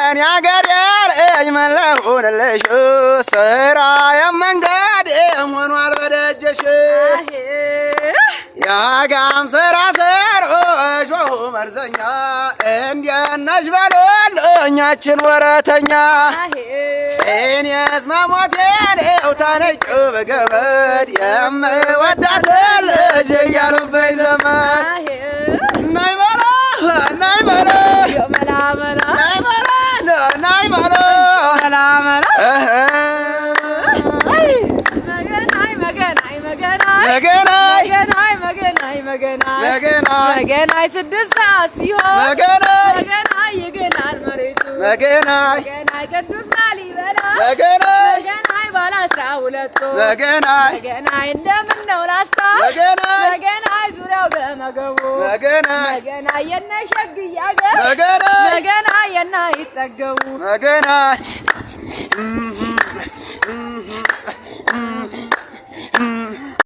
የኔ አገር መለሁንልሽ ስራ የመንገድ ሆኗል በደጀሽ ያጋም ስራ ሰሮሽ መርዘኛ እንዲያናሽ ባለኛችን ወረተኛ እኔስ መሞቴን ታነጭ በገመድ የምወዳት ልጅ እያሉብኝ ዘመን ናይ በላ ናይ በላ የመላመላ ናይ በላ ናይ በላ መላመላ መገናይ ስድስት ሰዓት ሲሆን መገናይ ይገናል መሬቱ መገናይ ቅዱስ ላሊበላ መገናይ ባለ 12 መገናይ እንደምን ነው ላስታ መገናይ ዙሪያው በመገቡ መገናይ የነሸግያ ገር መገናይ የና ይጠገቡ መገናይ